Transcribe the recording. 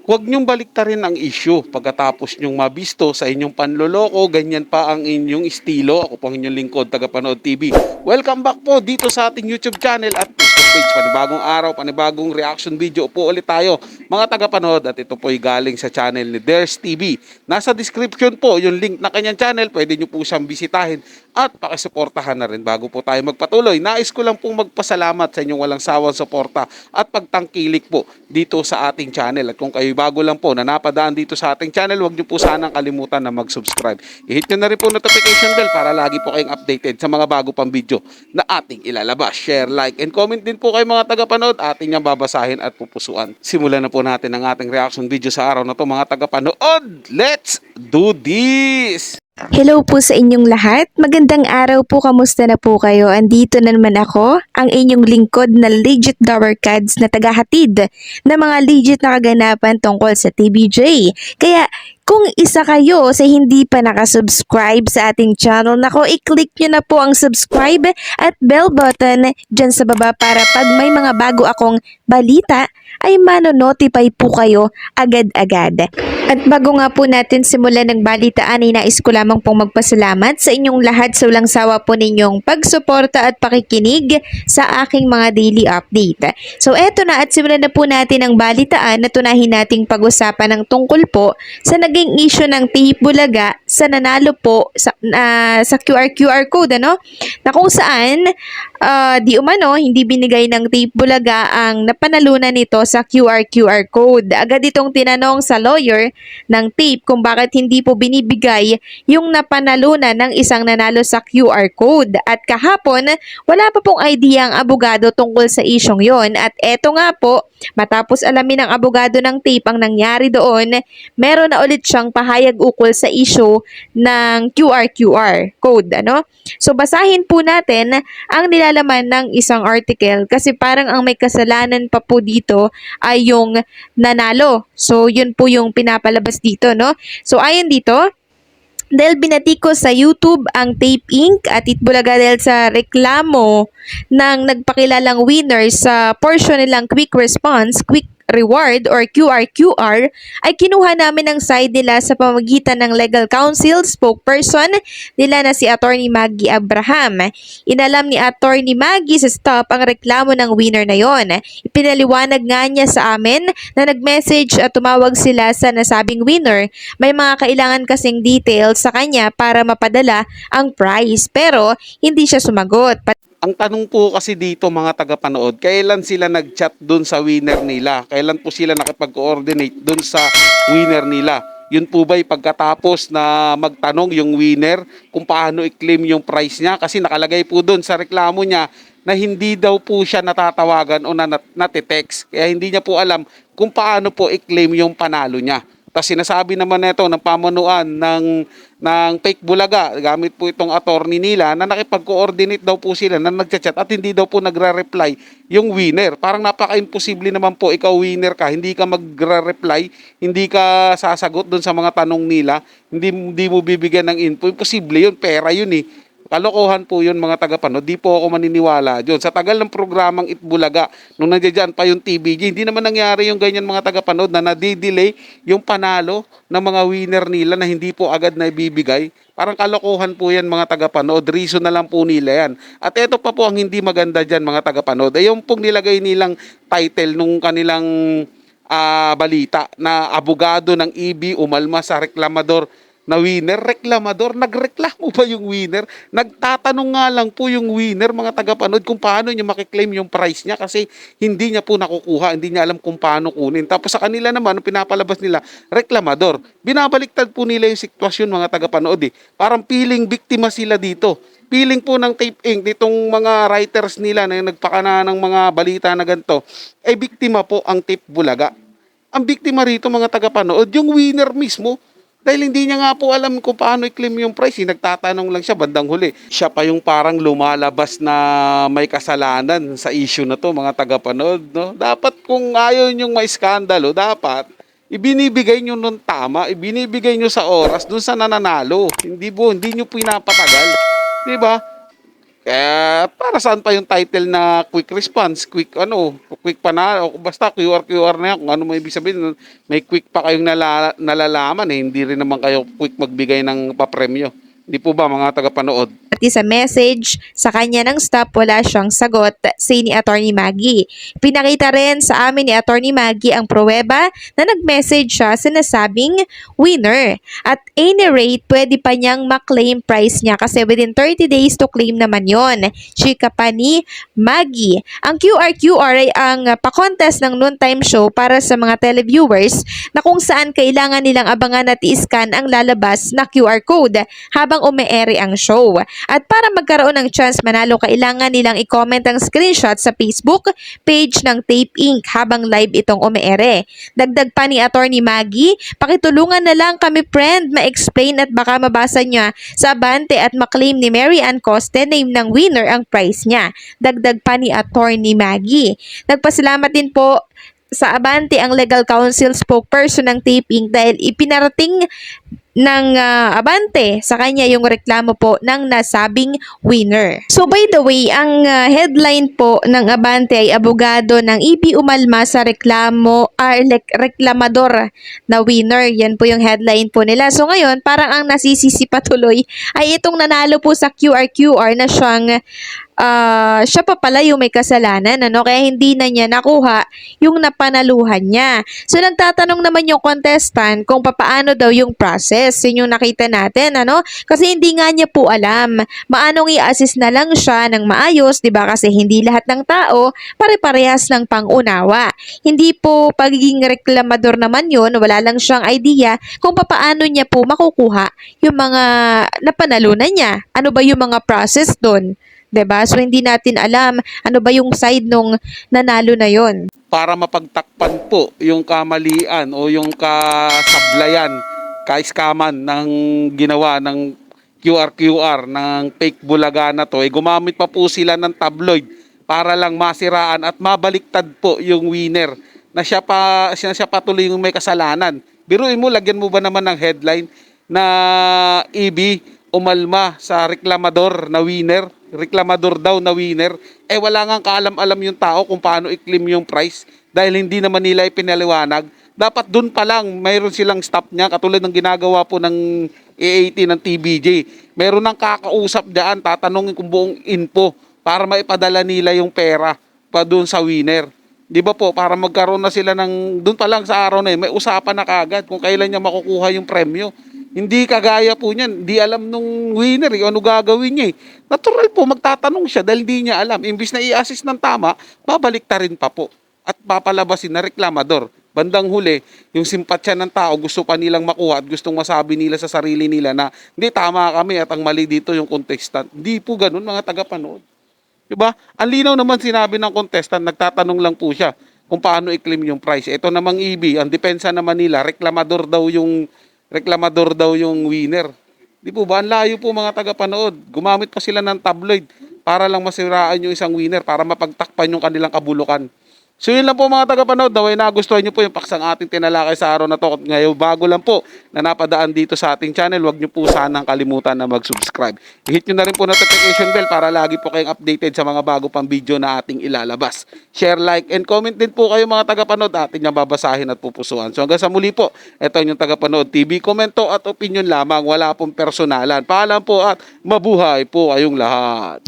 Huwag niyong baliktarin ang issue pagkatapos niyong mabisto sa inyong panloloko, ganyan pa ang inyong estilo. Ako po ang inyong lingkod, Tagapanood TV. Welcome back po dito sa ating YouTube channel at Facebook page. Panibagong araw, panibagong reaction video po ulit tayo mga tagapanood, at ito po ay galing sa channel ni Ders TV. Nasa description po yung link na kanyang channel, pwede niyo po siyang bisitahin at pakisuportahan na rin bago po tayo magpatuloy. Nais ko lang pong magpasalamat sa inyong walang sawang suporta at pagtangkilik po dito sa ating channel. At kung kayo bago lang po na napadaan dito sa ating channel, huwag niyo po sanang kalimutan na mag-subscribe. I-hit nyo na rin po notification bell para lagi po kayong updated sa mga bago pang video na ating ilalabas. Share, like, and comment din po kayo mga tagapanood. Ating niyang babasahin at pupusuan. Simulan na po natin ang ating reaction video sa araw na to mga tagapanood. Let's do this! Hello po sa inyong lahat. Magandang araw po. Kamusta na po kayo? Andito na naman ako, ang inyong lingkod na legit Dower Cards na tagahatid na mga legit na kaganapan tungkol sa TBJ. Kaya kung isa kayo sa hindi pa nakasubscribe sa ating channel, nako, i-click nyo na po ang subscribe at bell button dyan sa baba para pag may mga bago akong balita ay mano-notify po kayo agad-agad. At bago nga po natin simulan ng balitaan ay nais ko lamang pong magpasalamat sa inyong lahat sa walang sawa po ninyong pagsuporta at pakikinig sa aking mga daily update. So eto na, at simulan na po natin ang balitaan na tunahin nating pag-usapan ng tungkol po sa naging issue ng Tape Bulaga sa nanalo po sa QR code, ano? Na kung saan di umano hindi binigay ng Tape Bulaga ang napanalunan nito sa QR code. Agad itong tinanong sa lawyer ng Tape kung bakit hindi po binibigay yung napanalunan ng isang nanalo sa QR code. At kahapon, wala pa pong idea ang abogado tungkol sa isyong yon. At eto nga po, matapos alamin ng abogado ng Tape ang nangyari doon, meron na ulit siyang pahayag ukol sa issue ng QR code. Ano? So basahin po natin ang nilalaman ng isang article kasi parang ang may kasalanan pa po dito ay yung nanalo. So yun po yung pinapalabas dito, no? So ayon dito, dahil binatiko sa YouTube ang Tape Inc. at Itbulaga dahil sa reklamo ng nagpakilalang winner sa portion nilang quick response, quick reward or QR ay kinuha namin ang side nila sa pamamagitan ng legal counsel spokesperson nila na si Attorney Maggie Abraham. Inalam ni Attorney Maggie sa stop ang reklamo ng winner na yon. Ipinaliwanag nga niya sa amin na nag-message at tumawag sila sa nasabing winner. May mga kailangan kasing details sa kanya para mapadala ang prize pero hindi siya sumagot. Ang tanong po kasi dito mga tagapanood, kailan sila nag-chat dun sa winner nila? Kailan po sila nakipag-coordinate dun sa winner nila? Yun po ba'y pagkatapos na magtanong yung winner kung paano i-claim yung price niya? Kasi nakalagay po dun sa reklamo niya na hindi daw po siya natatawagan o natitext. Kaya hindi niya po alam kung paano po i-claim yung panalo niya. Tapos sinasabi naman nito ng pamunuan ng Fake Bulaga, gamit po itong attorney nila, na nakipag-coordinate daw po sila na nagchat-chat at hindi daw po nagre-reply yung winner. Parang napaka-imposible naman po, ikaw winner ka, hindi ka magre-reply, hindi ka sasagot dun sa mga tanong nila, hindi mo bibigyan ng info. Imposible yun, pera yun eh. Kalokohan po yun mga tagapanood, di po ako maniniwala dyan. Sa tagal ng programang Itbulaga, nung nandiyan pa yung TBJ, hindi naman nangyari yung ganyan mga tagapanood na nadidelay yung panalo ng mga winner nila na hindi po agad na ibibigay. Parang kalokohan po yan mga tagapanood, reason na lang po nila yan. At eto pa po ang hindi maganda dyan mga tagapanood, ay yung pong nilagay nilang title nung kanilang balita na abogado ng EB umalma sa reklamador na winner. Reklamador, nagreklamo ba yung winner? Nagtatanong nga lang po yung winner mga tagapanood kung paano niya makiklaim yung price niya kasi hindi niya po nakukuha, hindi niya alam kung paano kunin. Tapos sa kanila naman, pinapalabas nila, reklamador. Binabaliktad po nila yung sitwasyon mga tagapanood eh. Parang feeling biktima sila dito. Feeling po ng Tape Inc. Ditong mga writers nila na nagpakana ng mga balita na ganito, ay biktima po ang Tape Bulaga. Ang biktima rito mga tagapanood, yung winner mismo. Dahil hindi niya nga po alam kung paano i-claim yung price. Nagtatanong lang siya bandang huli. Siya pa yung parang lumalabas na may kasalanan sa issue na to mga tagapanood. No? Dapat kung ayaw niyong maiskandalo, dapat ibinibigay niyo nun tama. Ibinibigay niyo sa oras dun sa nananalo. Hindi niyo pinapatagal. Diba? Kaya para saan pa yung title na quick response, quick panalo, basta QR na yan, kung ano mo ibig sabihin, may quick pa kayong nalalaman eh, hindi rin naman kayo quick magbigay ng papremyo. Hindi po ba mga tagapanood? Pati sa message sa kanya ng staff wala siyang sagot, say ni Attorney Maggie. Pinakita rin sa amin ni Attorney Maggie ang pruweba na nag-message siya sinasabing winner. At any rate, pwede pa niyang maklaim price niya kasi within 30 days to claim naman yon. Chika pa ni Maggie. Ang QR ay ang pa-contest ng noontime show para sa mga televiewers na kung saan kailangan nilang abangan at i-scan ang lalabas na QR code habang umeere ang show. At para magkaroon ng chance manalo, kailangan nilang i-comment ang screenshot sa Facebook page ng Tape Inc. habang live itong umeere. Dagdag pa ni Attorney Maggie, pakitulungan na lang kami friend ma-explain at baka mabasa niya sa abante at maklaim ni Mary Ann Coste name ng winner ang prize niya. Dagdag pa ni Attorney Maggie. Nagpasalamat din po sa abante ang legal counsel spokesperson ng Tape Inc. dahil ipinarating ng abante sa kanya yung reklamo po ng nasabing winner. So by the way, ang headline po ng abante ay abogado ng EB umalma sa reklamador na winner. Yan po yung headline po nila. So ngayon, parang ang nasisisi patuloy ay itong nanalo po sa QR na siyang siya pa pala yung may kasalanan, ano? Kaya hindi na niya nakuha yung napanaluhan niya. So, nagtatanong naman yung contestant kung papaano daw yung process. Yun yung nakita natin, ano? Kasi hindi nga niya po alam. Maanong i-assist na lang siya ng maayos, di ba? Kasi hindi lahat ng tao pare-parehas ng pangunawa. Hindi po pagiging reklamador naman yun, wala lang siyang idea kung papaano niya po makukuha yung mga napanalunan niya. Ano ba yung mga process doon? 'Di ba? So hindi natin alam ano ba yung side nung nanalo na yon. Para mapagtakpan po yung kamalian o yung kasablayan, ka-scaman ng ginawa ng QR ng fake bulaga na to, gumamit pa po sila ng tabloid para lang masiraan at mabaliktad po yung winner na siya patuloy yung may kasalanan. Biruin mo, lagyan mo ba naman ng headline na EB umalma sa reklamador daw na winner, wala nga kaalam-alam yung tao kung paano i-claim yung price dahil hindi naman nila ipinaliwanag. Dapat dun pa lang, mayroon silang stop niya, katulad ng ginagawa po ng AAT ng TVJ. Mayroon ng kakausap diyan, tatanungin kung buong info para maipadala nila yung pera pa dun sa winner. Di ba po, para magkaroon na sila ng, dun pa lang sa araw na yun, may usapan na kagad kung kailan niya makukuha yung premyo. Hindi kagaya po niyan, di alam nung winner ano gagawin niya eh. Natural po, magtatanong siya dahil di niya alam. Imbis na i-assist ng tama, babalik ta rin pa po. At papalabasin na reklamador. Bandang huli, yung simpatsya ng tao gusto pa nilang makuha at gustong masabi nila sa sarili nila na hindi, tama kami at ang mali dito yung contestant. Hindi po ganun mga tagapanood. Diba? Ang linaw naman sinabi ng contestant, nagtatanong lang po siya kung paano i-claim yung price. Ito namang EB, ang depensa naman nila, reklamador daw yung winner. Di po ba? Ang layo po mga tagapanood. Gumamit pa sila ng tabloid para lang masiraan yung isang winner, para mapagtakpan yung kanilang kabulukan. So yun lang po mga tagapanood, naway nagustuhan nyo po yung paksang ating tinalakay sa araw na to. Ngayon bago lang po na napadaan dito sa ating channel, huwag nyo po sanang kalimutan na mag-subscribe. I-hit nyo na rin po notification bell para lagi po kayong updated sa mga bago pang video na ating ilalabas. Share, like, and comment din po kayo mga tagapanood, ating niyang babasahin at pupusuan. So hanggang sa muli po, ito yung tagapanood TV, komento at opinion lamang, wala pong personalan. Paalam po at mabuhay po kayong lahat.